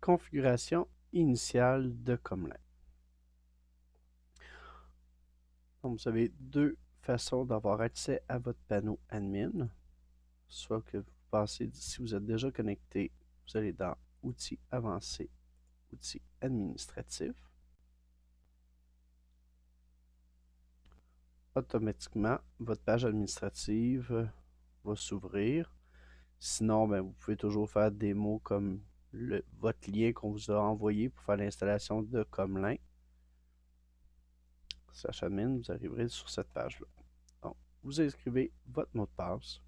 configuration initiale de Comlin. Donc, vous avez deux façons d'avoir accès à votre panneau admin. Soit que vous passez, si vous êtes déjà connecté, vous allez dans Outils avancés, Outils administratifs. Automatiquement, votre page administrative va s'ouvrir. Sinon, ben, vous pouvez toujours faire des mots comme votre lien qu'on vous a envoyé pour faire l'installation de Comlin. /admin, vous arriverez sur cette page-là. Donc, vous inscrivez votre mot de passe.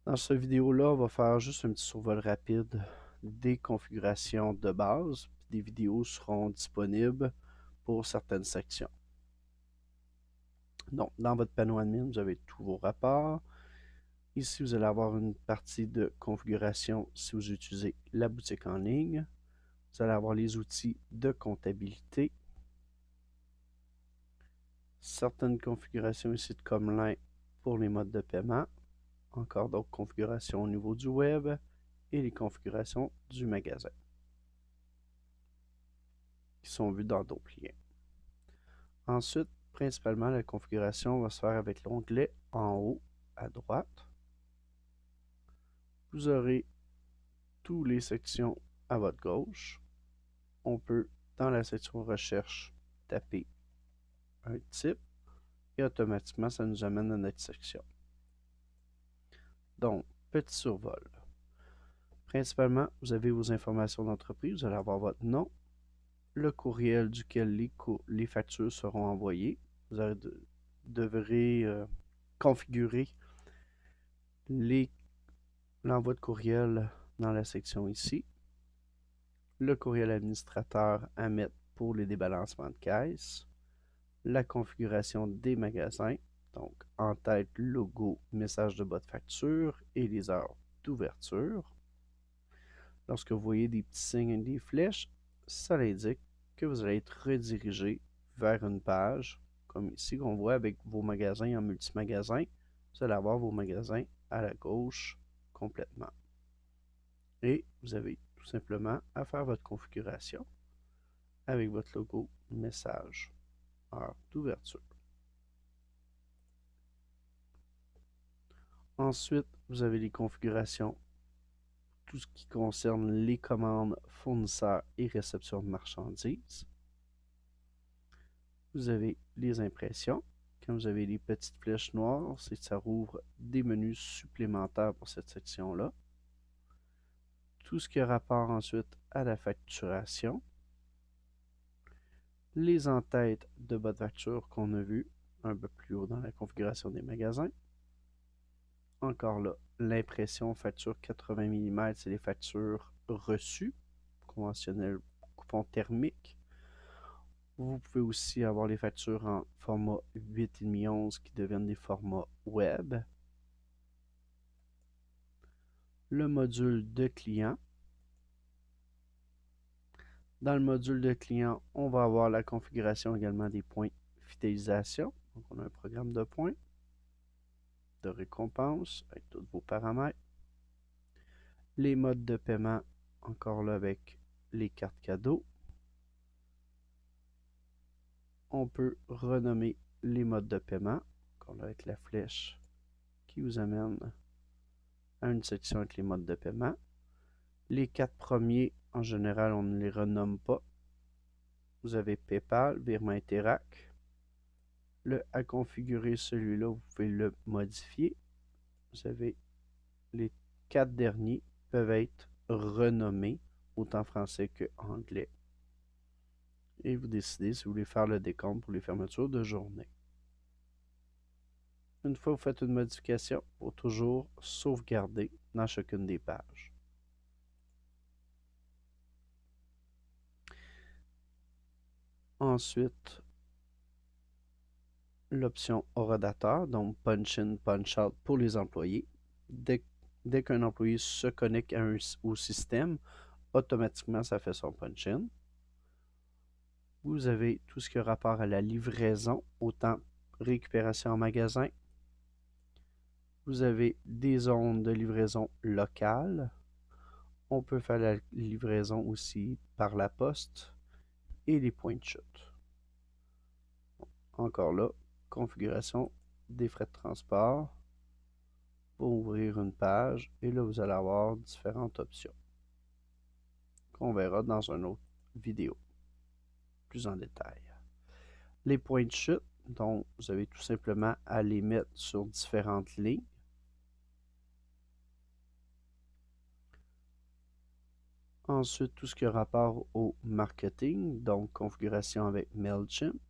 Dans cette vidéo-là, on va faire juste un petit survol rapide des configurations de base. Des vidéos seront disponibles pour certaines sections. Donc, dans votre panneau admin, vous avez tous vos rapports. Ici, vous allez avoir une partie de configuration si vous utilisez la boutique en ligne. Vous allez avoir les outils de comptabilité. Certaines configurations ici de Comlin pour les modes de paiement. Encore d'autres configurations au niveau du web et les configurations du magasin qui sont vues dans d'autres liens. Ensuite, principalement, la configuration va se faire avec l'onglet en haut à droite. Vous aurez toutes les sections à votre gauche. On peut, dans la section recherche, taper un type et automatiquement, ça nous amène à notre section. Donc, petit survol. Principalement, vous avez vos informations d'entreprise. Vous allez avoir votre nom, le courriel duquel les factures seront envoyées. Vous devrez configurer l'envoi de courriel dans la section ici. Le courriel administrateur à mettre pour les débalancements de caisse. La configuration des magasins. Donc, en tête, logo, message de bas de facture et les heures d'ouverture. Lorsque vous voyez des petits signes et des flèches, ça indique que vous allez être redirigé vers une page, comme ici qu'on voit avec vos magasins en multimagasin. Vous allez avoir vos magasins à la gauche complètement. Et vous avez tout simplement à faire votre configuration avec votre logo, message, heure d'ouverture. Ensuite, vous avez les configurations, tout ce qui concerne les commandes fournisseurs et réception de marchandises. Vous avez les impressions. Quand vous avez les petites flèches noires, c'est que ça rouvre des menus supplémentaires pour cette section-là. Tout ce qui a rapport ensuite à la facturation. Les en-têtes de bas de facture qu'on a vu un peu plus haut dans la configuration des magasins. Encore là, l'impression facture 80 mm, c'est les factures reçues, conventionnelles coupon thermique. Vous pouvez aussi avoir les factures en format 8,5-11 qui deviennent des formats web. Le module de client. Dans le module de client, on va avoir la configuration également des points fidélisation. Donc, on a un programme de points, de récompense avec tous vos paramètres. Les modes de paiement, encore là avec les cartes cadeaux. On peut renommer les modes de paiement, encore là avec la flèche qui vous amène à une section avec les modes de paiement. Les 4 premiers, en général, on ne les renomme pas. Vous avez PayPal, virement Interac. Le à configurer, celui-là, vous pouvez le modifier. Vous avez les 4 derniers peuvent être renommés, autant français que anglais. Et vous décidez si vous voulez faire le décompte pour les fermetures de journée. Une fois que vous faites une modification, il faut toujours sauvegarder dans chacune des pages. Ensuite, l'option horodateur, donc punch-in, punch-out pour les employés. Dès qu'un employé se connecte au système, automatiquement, ça fait son punch-in. Vous avez tout ce qui a rapport à la livraison, autant récupération en magasin. Vous avez des zones de livraison locale. On peut faire la livraison aussi par la poste et les points de chute. Encore là, configuration des frais de transport pour ouvrir une page et là vous allez avoir différentes options qu'on verra dans une autre vidéo plus en détail. Les points de chute, donc vous avez tout simplement à les mettre sur différentes lignes. Ensuite, tout ce qui a rapport au marketing, donc configuration avec MailChimp.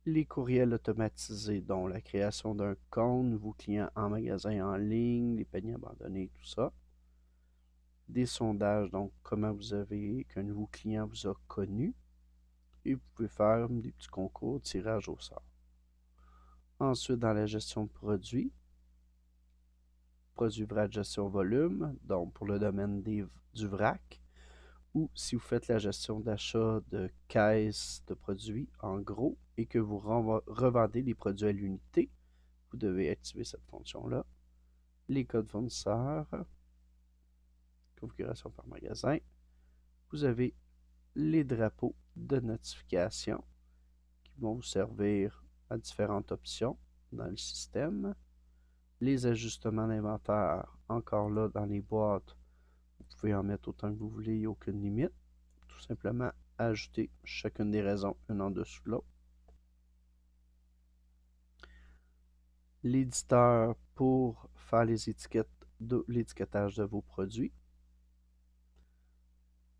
Les courriels automatisés, dont la création d'un compte, nouveaux clients en magasin en ligne, les paniers abandonnés, tout ça. Des sondages, donc comment vous avez qu'un nouveau client vous a connu. Et vous pouvez faire des petits concours, tirage au sort. Ensuite, dans la gestion de produits, produits vrac, gestion volume, donc pour le domaine du vrac, ou si vous faites la gestion d'achat de caisses de produits en gros et que vous revendez les produits à l'unité, vous devez activer cette fonction-là. Les codes fournisseurs, configuration par magasin. Vous avez les drapeaux de notification qui vont vous servir à différentes options dans le système. Les ajustements d'inventaire, encore là dans les boîtes, vous pouvez en mettre autant que vous voulez, il n'y a aucune limite. Tout simplement ajouter chacune des raisons une en dessous de l'autre. L'éditeur pour faire les étiquettes de l'étiquetage de vos produits.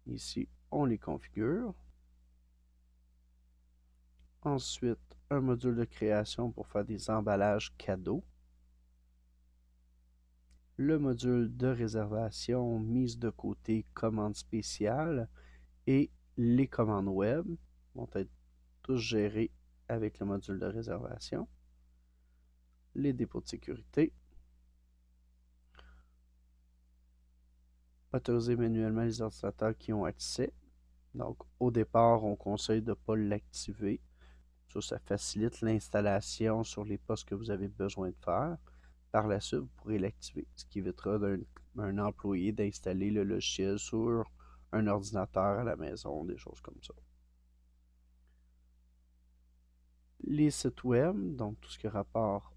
Ici, on les configure. Ensuite, un module de création pour faire des emballages cadeaux. Le module de réservation, mise de côté, commande spéciale et les commandes web vont être tous gérés avec le module de réservation. Les dépôts de sécurité. Autoriser manuellement les ordinateurs qui ont accès. Donc, au départ, on conseille de ne pas l'activer. Ça facilite l'installation sur les postes que vous avez besoin de faire. Par la suite, vous pourrez l'activer, ce qui évitera d'un employé d'installer le logiciel sur un ordinateur à la maison, des choses comme ça. Les sites web, donc tout ce qui a rapport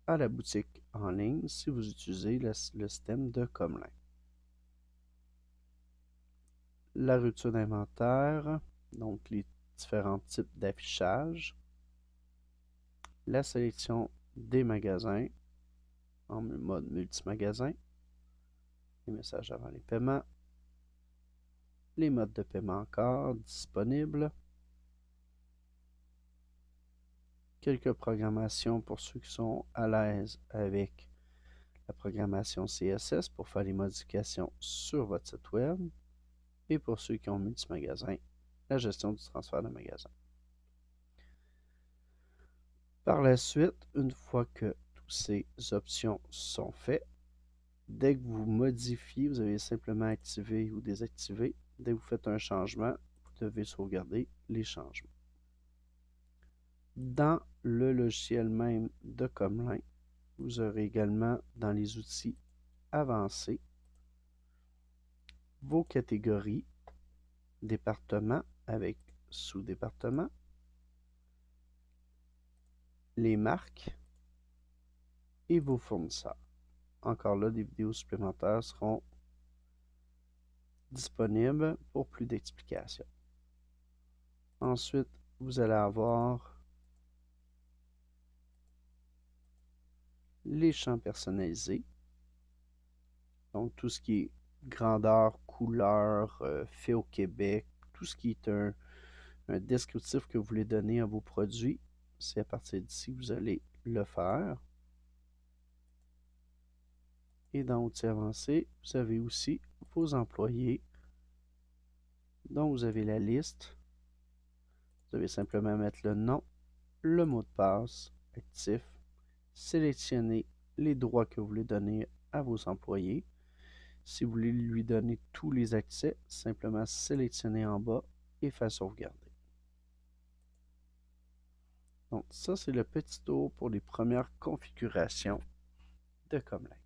à la boutique en ligne, si vous utilisez le système de Comlin. La rupture d'inventaire, donc les différents types d'affichage. La sélection des magasins en mode multimagasin. Les messages avant les paiements. Les modes de paiement encore disponibles. Quelques programmations pour ceux qui sont à l'aise avec la programmation CSS pour faire les modifications sur votre site web. Et pour ceux qui ont multimagasin, la gestion du transfert de magasin. Par la suite, une fois que toutes ces options sont faites, dès que vous modifiez, vous avez simplement activé ou désactivé. Dès que vous faites un changement, vous devez sauvegarder les changements. Dans le logiciel même de Comlin, vous aurez également dans les outils avancés vos catégories, départements avec sous-départements, les marques et vos fournisseurs. Encore là, des vidéos supplémentaires seront disponibles pour plus d'explications. Ensuite, vous allez avoir les champs personnalisés. Donc, tout ce qui est grandeur, couleur, fait au Québec, tout ce qui est un descriptif que vous voulez donner à vos produits, c'est à partir d'ici que vous allez le faire. Et dans Outils avancés, vous avez aussi vos employés, dont vous avez la liste. Vous devez simplement mettre le nom, le mot de passe actif, sélectionner les droits que vous voulez donner à vos employés. Si vous voulez lui donner tous les accès, simplement sélectionner en bas et faire sauvegarder. Donc ça, c'est le petit tour pour les premières configurations de Comlin.